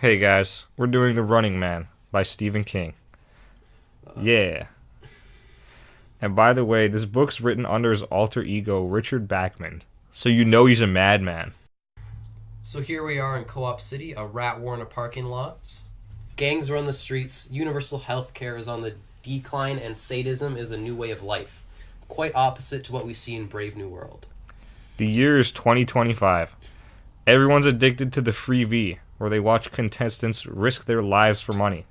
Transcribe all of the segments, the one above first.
Hey guys, we're doing The Running Man by Stephen King. Yeah. And by the way, this book's written under his alter ego, Richard Bachman. So you know he's a madman. So here we are in Co-op City, a rat war in a parking lots. Gangs run the streets, universal health care is on the decline, and sadism is a new way of life. Quite opposite to what we see in Brave New World. The year is 2025. Everyone's addicted to the free V, where they watch contestants risk their lives for money.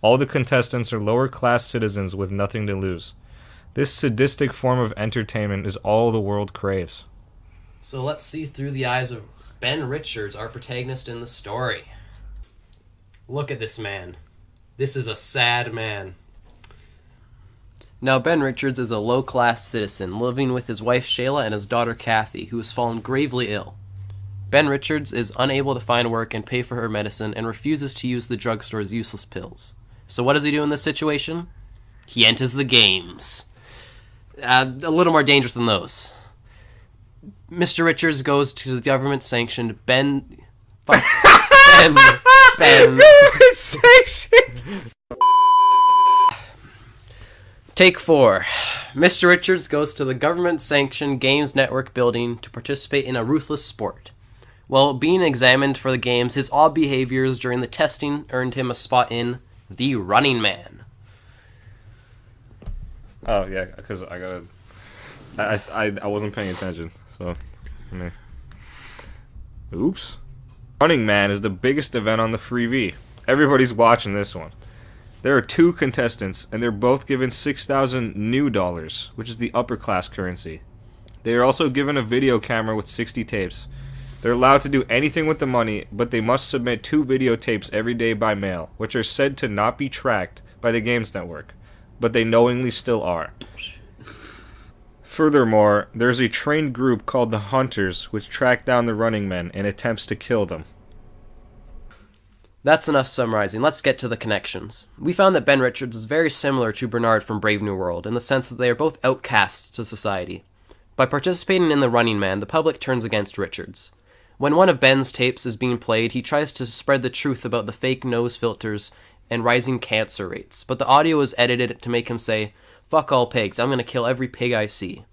All the contestants are lower class citizens with nothing to lose. This sadistic form of entertainment is all the world craves. So let's see through the eyes of Ben Richards, our protagonist in the story. Look at this man. This is a sad man. Now, Ben Richards is a low-class citizen living with his wife Shayla and his daughter Kathy, who has fallen gravely ill. Ben Richards is unable to find work and pay for her medicine and refuses to use the drugstore's useless pills. So what does he do in this situation? He enters the games. A little more dangerous than those. Mr. Richards goes to the government-sanctioned Ben... Ben... Take 4. Mr. Richards goes to the government-sanctioned Games Network building to participate in a ruthless sport. While being examined for the games, his odd behaviors during the testing earned him a spot in The Running Man. Oh yeah, because I gotta. I wasn't paying attention, so. Oops. Running Man is the biggest event on the free V. Everybody's watching this one. There are 2 contestants, and they're both given 6,000 new dollars, which is the upper class currency. They are also given a video camera with 60 tapes. They're allowed to do anything with the money, but they must submit 2 videotapes every day by mail, which are said to not be tracked by the Games Network, but they knowingly still are. Furthermore, there's a trained group called the Hunters, which track down the running men and attempts to kill them. That's enough summarizing. Let's get to the connections. We found that Ben Richards is very similar to Bernard from Brave New World in the sense that they are both outcasts to society. By participating in The Running Man, the public turns against Richards. When one of Ben's tapes is being played, he tries to spread the truth about the fake nose filters and rising cancer rates, but the audio is edited to make him say, "Fuck all pigs, I'm gonna kill every pig I see."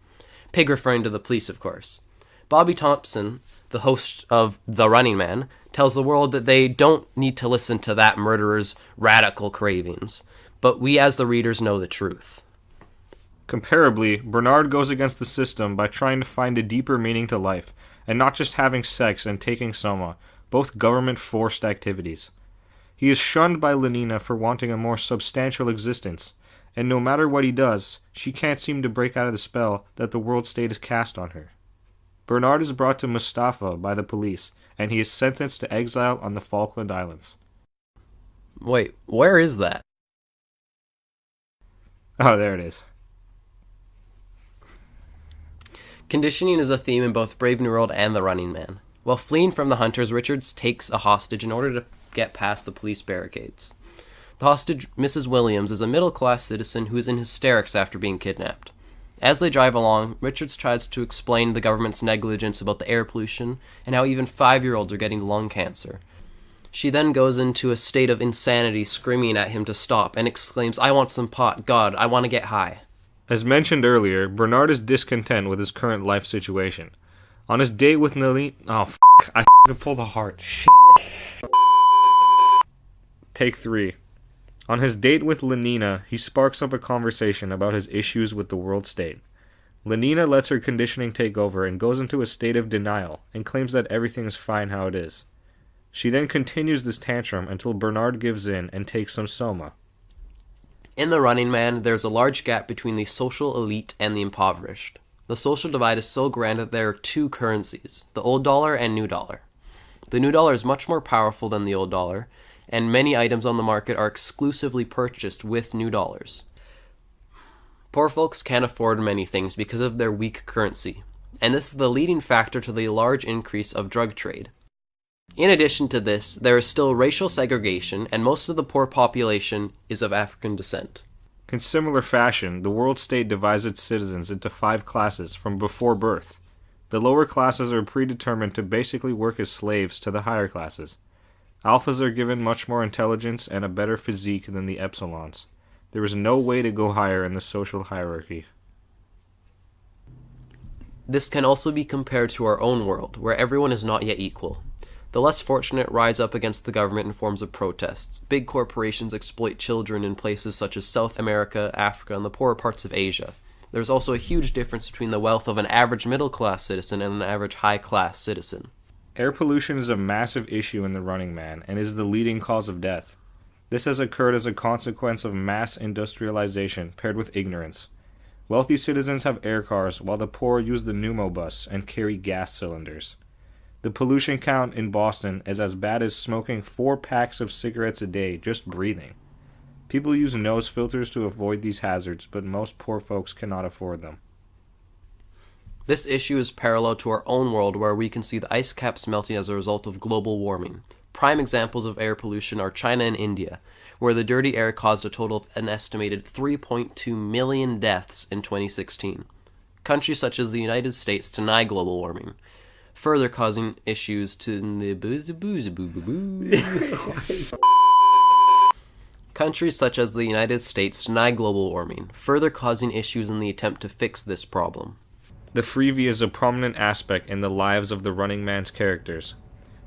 Pig referring to the police, of course. Bobby Thompson, the host of The Running Man, tells the world that they don't need to listen to that murderer's radical cravings, but we as the readers know the truth. Comparably, Bernard goes against the system by trying to find a deeper meaning to life, and not just having sex and taking soma, both government-forced activities. He is shunned by Lenina for wanting a more substantial existence, and no matter what he does, she can't seem to break out of the spell that the world state has cast on her. Bernard is brought to Mustafa by the police, and he is sentenced to exile on the Falkland Islands. Wait, where is that? Oh, there it is. Conditioning is a theme in both Brave New World and The Running Man. While fleeing from the Hunters, Richards takes a hostage in order to get past the police barricades. The hostage, Mrs. Williams, is a middle-class citizen who is in hysterics after being kidnapped. As they drive along, Richards tries to explain the government's negligence about the air pollution and how even 5-year-olds are getting lung cancer. She then goes into a state of insanity, screaming at him to stop, and exclaims, "I want some pot. God, I want to get high." As mentioned earlier, Bernard is discontent with his current life situation. On his date with Nelly... Oh, I pulled a heart. Shit. Take 3. On his date with Lenina, he sparks up a conversation about his issues with the world state. Lenina lets her conditioning take over and goes into a state of denial and claims that everything is fine how it is. She then continues this tantrum until Bernard gives in and takes some soma. In The Running Man, there's a large gap between the social elite and the impoverished. The social divide is so grand that there are 2 currencies, the old dollar and new dollar. The new dollar is much more powerful than the old dollar, and many items on the market are exclusively purchased with new dollars. Poor folks can't afford many things because of their weak currency, and this is the leading factor to the large increase of drug trade. In addition to this, there is still racial segregation, and most of the poor population is of African descent. In similar fashion, the world state divides its citizens into 5 classes from before birth. The lower classes are predetermined to basically work as slaves to the higher classes. Alphas are given much more intelligence and a better physique than the epsilons. There is no way to go higher in the social hierarchy. This can also be compared to our own world, where everyone is not yet equal. The less fortunate rise up against the government in forms of protests. Big corporations exploit children in places such as South America, Africa, and the poorer parts of Asia. There's also a huge difference between the wealth of an average middle-class citizen and an average high-class citizen. Air pollution is a massive issue in the Running Man and is the leading cause of death. This has occurred as a consequence of mass industrialization paired with ignorance. Wealthy citizens have air cars while the poor use the pneumobus and carry gas cylinders. The pollution count in Boston is as bad as smoking 4 packs of cigarettes a day just breathing. People use nose filters to avoid these hazards, but most poor folks cannot afford them. This issue is parallel to our own world, where we can see the ice caps melting as a result of global warming. Prime examples of air pollution are China and India, where the dirty air caused a total of an estimated 3.2 million deaths in 2016. Countries such as the United States deny global warming, further causing issues to the Countries such as the United States deny global warming, further causing issues in the attempt to fix this problem. The freebie is a prominent aspect in the lives of the Running Man's characters.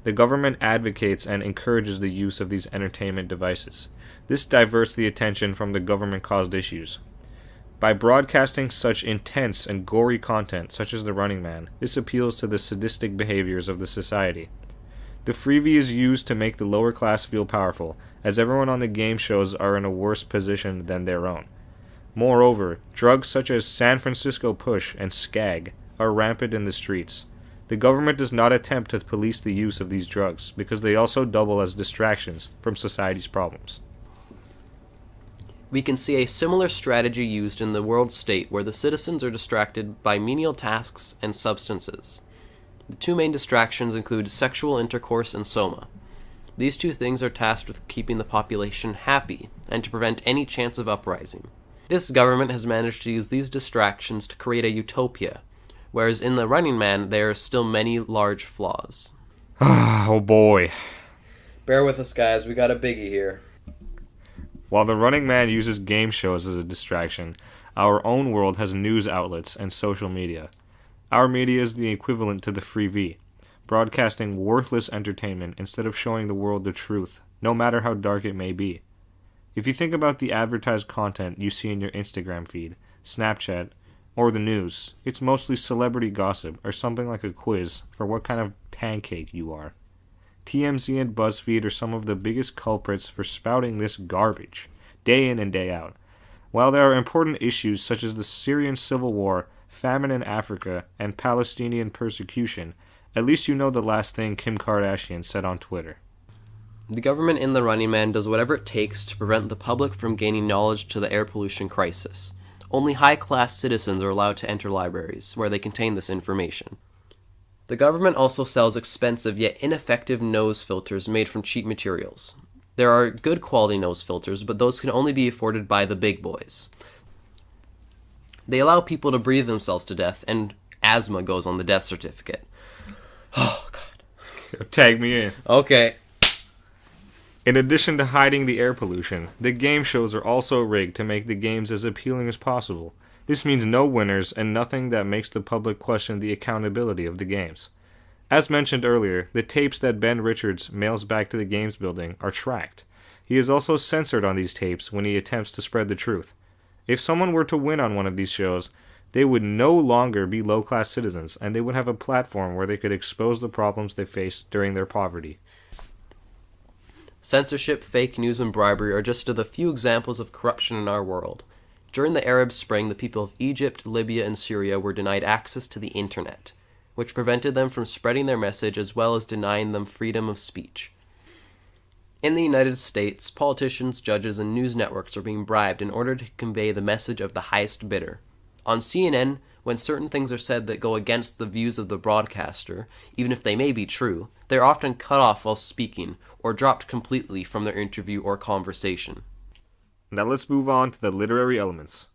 The government advocates and encourages the use of these entertainment devices. This diverts the attention from the government-caused issues. By broadcasting such intense and gory content, such as The Running Man, this appeals to the sadistic behaviors of the society. The freebie is used to make the lower class feel powerful, as everyone on the game shows are in a worse position than their own. Moreover, drugs such as San Francisco Push and Skag are rampant in the streets. The government does not attempt to police the use of these drugs, because they also double as distractions from society's problems. We can see a similar strategy used in the world state, where the citizens are distracted by menial tasks and substances. The 2 main distractions include sexual intercourse and soma. These 2 things are tasked with keeping the population happy and to prevent any chance of uprising. This government has managed to use these distractions to create a utopia, whereas in The Running Man there are still many large flaws. Oh boy. Bear with us, guys, we got a biggie here. While The Running Man uses game shows as a distraction, our own world has news outlets and social media. Our media is the equivalent to the freebie, broadcasting worthless entertainment instead of showing the world the truth, no matter how dark it may be. If you think about the advertised content you see in your Instagram feed, Snapchat, or the news, it's mostly celebrity gossip or something like a quiz for what kind of pancake you are. TMZ and BuzzFeed are some of the biggest culprits for spouting this garbage, day in and day out. While there are important issues such as the Syrian civil war, famine in Africa, and Palestinian persecution, at least you know the last thing Kim Kardashian said on Twitter. The government in The Running Man does whatever it takes to prevent the public from gaining knowledge to the air pollution crisis. Only high-class citizens are allowed to enter libraries, where they contain this information. The government also sells expensive yet ineffective nose filters made from cheap materials. There are good quality nose filters, but those can only be afforded by the big boys. They allow people to breathe themselves to death, and asthma goes on the death certificate. Oh, God. Tag me in. Okay. In addition to hiding the air pollution, the game shows are also rigged to make the games as appealing as possible. This means no winners and nothing that makes the public question the accountability of the games. As mentioned earlier, the tapes that Ben Richards mails back to the games building are tracked. He is also censored on these tapes when he attempts to spread the truth. If someone were to win on one of these shows, they would no longer be low-class citizens, and they would have a platform where they could expose the problems they faced during their poverty. Censorship, fake news, and bribery are just the few examples of corruption in our world. During the Arab Spring, the people of Egypt, Libya, and Syria were denied access to the internet, which prevented them from spreading their message as well as denying them freedom of speech. In the United States, politicians, judges, and news networks are being bribed in order to convey the message of the highest bidder. On CNN, when certain things are said that go against the views of the broadcaster, even if they may be true, they are often cut off while speaking or dropped completely from their interview or conversation. Now let's move on to the literary elements.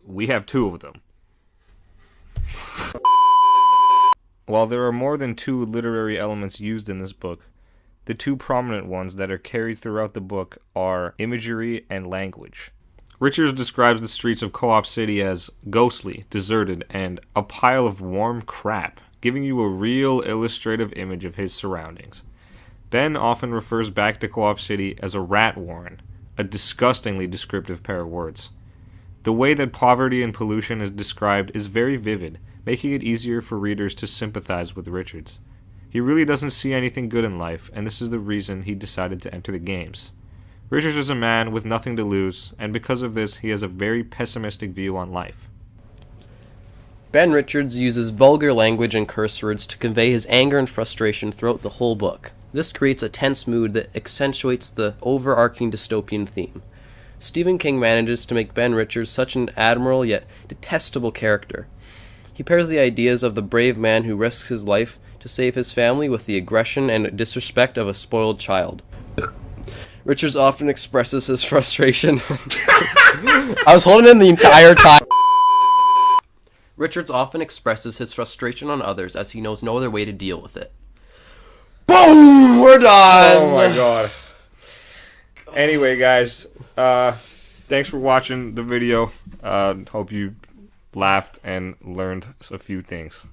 We have 2 of them. While there are more than 2 literary elements used in this book, The two prominent ones that are carried throughout the book are imagery and language. Richards describes the streets of Co-op City as ghostly, deserted, and a pile of warm crap, giving you a real illustrative image of his surroundings. Ben often refers back to Co-op City as a rat warren, a disgustingly descriptive pair of words. The way that poverty and pollution is described is very vivid, making it easier for readers to sympathize with Richards. He really doesn't see anything good in life, and this is the reason he decided to enter the games. Richards is a man with nothing to lose, and because of this, he has a very pessimistic view on life. Ben Richards uses vulgar language and curse words to convey his anger and frustration throughout the whole book. This creates a tense mood that accentuates the overarching dystopian theme. Stephen King manages to make Ben Richards such an admirable yet detestable character. He pairs the ideas of the brave man who risks his life to save his family with the aggression and disrespect of a spoiled child. Richards often expresses his frustration. I was holding in the entire time. Richards often expresses his frustration on others as he knows no other way to deal with it. Boom! We're done! Oh my god. Anyway, guys, thanks for watching the video. Hope you laughed and learned a few things.